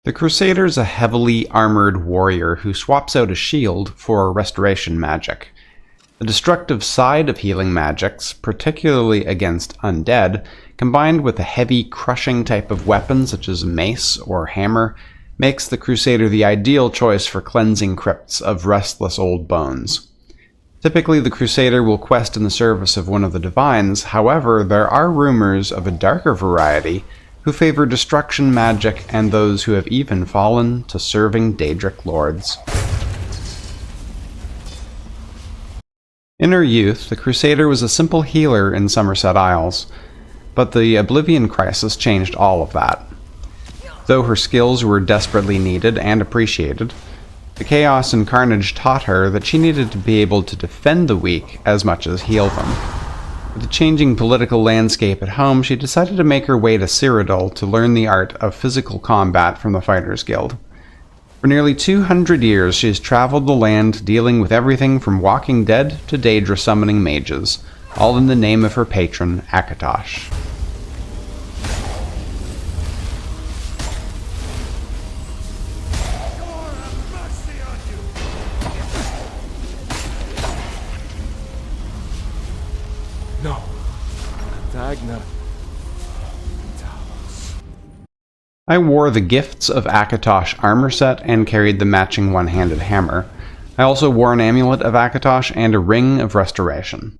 The Crusader is a heavily armored warrior who swaps out a shield for restoration magic. The destructive side of healing magics, particularly against undead, combined with a heavy crushing type of weapon such as a mace or hammer, makes the Crusader the ideal choice for cleansing crypts of restless old bones. Typically, the Crusader will quest in the service of one of the Divines. However, there are rumors of a darker variety who favor destruction magic and those who have even fallen to serving Daedric lords. In her youth, the Crusader was a simple healer in Somerset Isles, but the Oblivion Crisis changed all of that. Though her skills were desperately needed and appreciated, the chaos and carnage taught her that she needed to be able to defend the weak as much as heal them. With the changing political landscape at home, she decided to make her way to Cyrodiil to learn the art of physical combat from the Fighters Guild. For nearly 200 years, she has traveled the land dealing with everything from Walking Dead to Daedra summoning mages, all in the name of her patron, Akatosh. No. Dagna. I wore the Gifts of Akatosh armor set and carried the matching one-handed hammer. I also wore an amulet of Akatosh and a ring of restoration.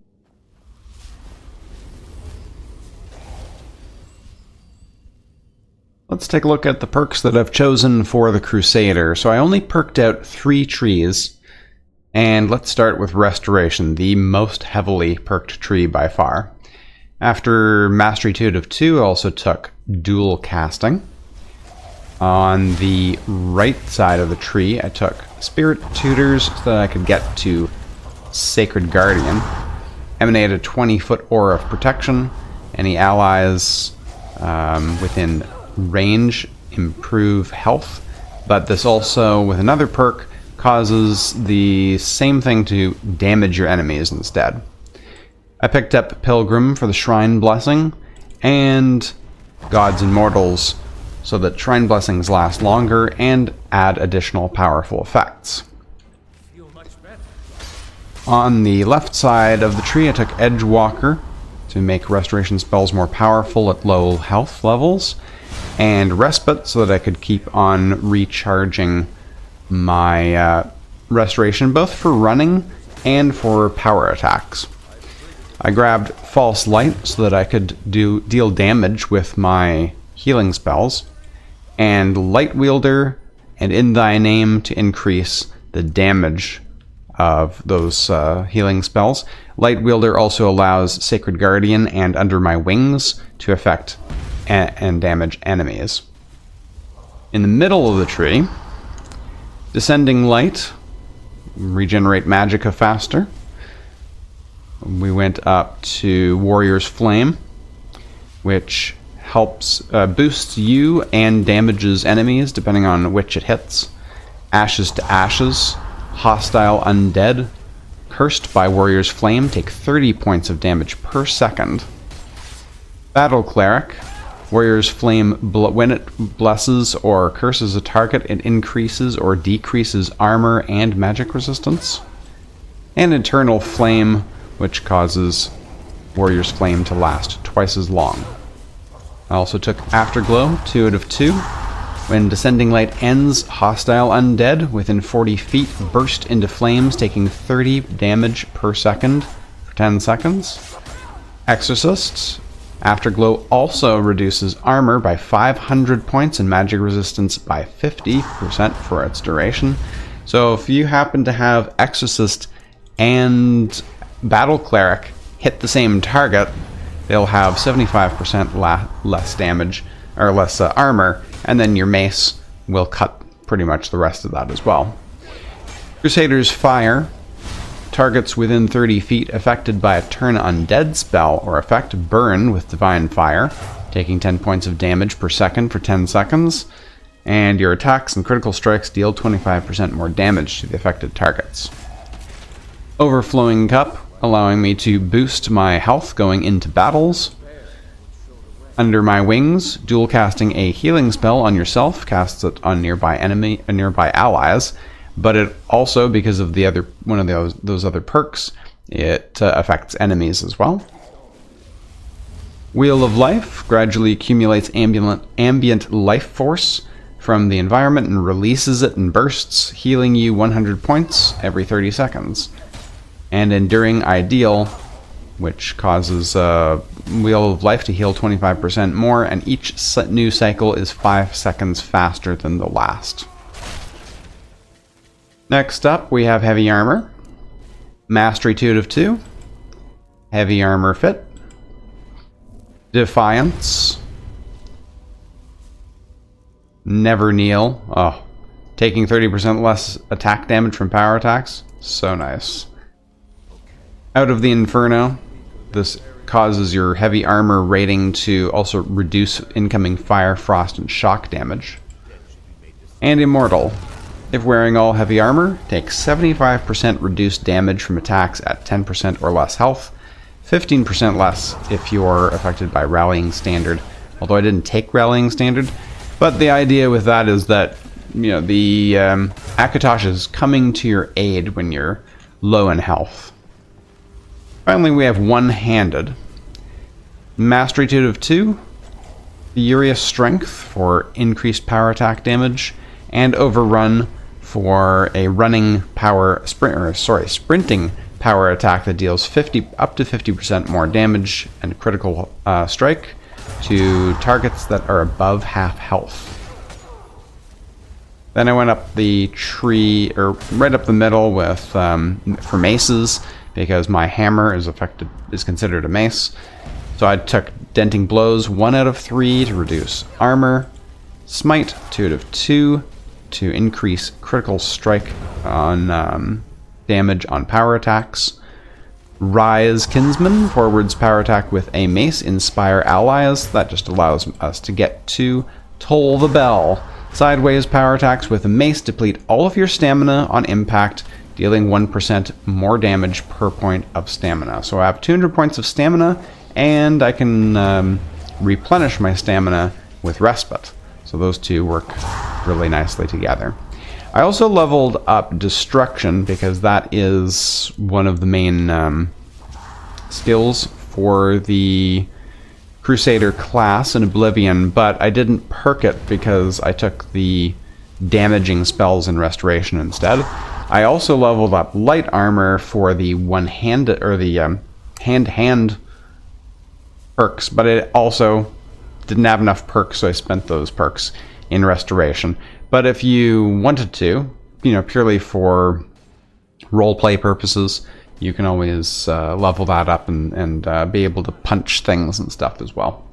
Let's take a look at the perks that I've chosen for the Crusader. So I only perked out 3 trees, and let's start with Restoration, the most heavily perked tree by far. After Mastery Tude of 2, I also took Dual Casting. On the right side of the tree, I took Spirit Tutors so that I could get to Sacred Guardian. Emanate a 20-foot aura of protection. Any allies within range improve health, but this also, with another perk, causes the same thing to damage your enemies instead. I picked up Pilgrim for the Shrine Blessing, and Gods and Mortals so that Shrine Blessings last longer and add additional powerful effects. On the left side of the tree, I took Edgewalker to make restoration spells more powerful at low health levels, and Respite so that I could keep on recharging my restoration, both for running and for power attacks. I grabbed False Light so that I could deal damage with my healing spells, and Light Wielder and In Thy Name to increase the damage of those healing spells. Light Wielder also allows Sacred Guardian and Under My Wings to affect and damage enemies. In the middle of the tree, Descending Light, regenerate magicka faster. We went up to Warrior's Flame, which helps boosts you and damages enemies depending on which it hits. Ashes to Ashes, hostile undead, cursed by Warrior's Flame, take 30 points of damage per second. Battle Cleric, Warrior's Flame, when it blesses or curses a target, it increases or decreases armor and magic resistance. And Eternal Flame, which causes Warrior's Flame to last twice as long. I also took Afterglow, 2 out of 2. When Descending Light ends, hostile undead within 40 feet burst into flames, taking 30 damage per second for 10 seconds. Exorcist, Afterglow also reduces armor by 500 points and magic resistance by 50% for its duration. So if you happen to have Exorcist and Battle Cleric hit the same target, they'll have 75% less damage, or less armor, and then your mace will cut pretty much the rest of that as well. Crusader's Fire. Targets within 30 feet affected by a turn undead spell or effect burn with Divine Fire, taking 10 points of damage per second for 10 seconds, and your attacks and critical strikes deal 25% more damage to the affected targets. Overflowing Cup, allowing me to boost my health going into battles. Under my wings, dual casting a healing spell on yourself casts it on nearby allies, but it also, because of the other one of those other perks, it affects enemies as well. Wheel of Life gradually accumulates ambient life force from the environment and releases it in bursts, healing you 100 points every 30 seconds. And Enduring Ideal, which causes Wheel of Life to heal 25% more, and each new cycle is 5 seconds faster than the last. Next up, we have Heavy Armor. Mastery 2/2. Heavy Armor Fit. Defiance. Never Kneel. Oh, taking 30% less attack damage from power attacks. So nice. Out of the Inferno. This causes your heavy armor rating to also reduce incoming fire, frost, and shock damage. And Immortal. If wearing all heavy armor, take 75% reduced damage from attacks at 10% or less health, 15% less if you're affected by Rallying Standard. Although I didn't take Rallying Standard, but the idea with that is that, you know, the Akatosh is coming to your aid when you're low in health. Finally, we have One-Handed. Mastery 2/2, Furious Strength for increased power attack damage, and Overrun for a sprinting power attack that deals up to 50% more damage and critical strike to targets that are above half health. Then I went up the tree, or right up the middle with for maces, because my hammer is considered a mace. So I took Denting Blows 1 out of 3 to reduce armor, Smite 2/2 to increase critical strike on damage on power attacks, Rise Kinsman forwards power attack with a mace, inspire allies, that just allows us to get to Toll the Bell. Sideways power attacks with a mace deplete all of your stamina on impact, dealing 1% more damage per point of stamina. So I have 200 points of stamina, and I can replenish my stamina with Respite. So those two work really nicely together. I also leveled up Destruction, because that is one of the main skills for the Crusader class in Oblivion, but I didn't perk it because I took the damaging spells in Restoration instead. I also leveled up Light Armor for the one-handed, or the hand perks, but it also didn't have enough perks, so I spent those perks in Restoration. But if you wanted to, you know, purely for roleplay purposes, you can always level that up and be able to punch things and stuff as well.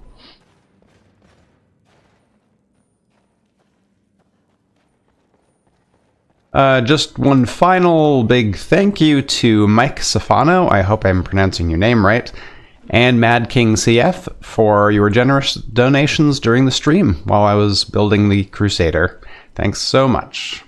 Just one final big thank you to Mike Safano, I hope I'm pronouncing your name right, and Mad King CF for your generous donations during the stream while I was building the Crusader. Thanks so much.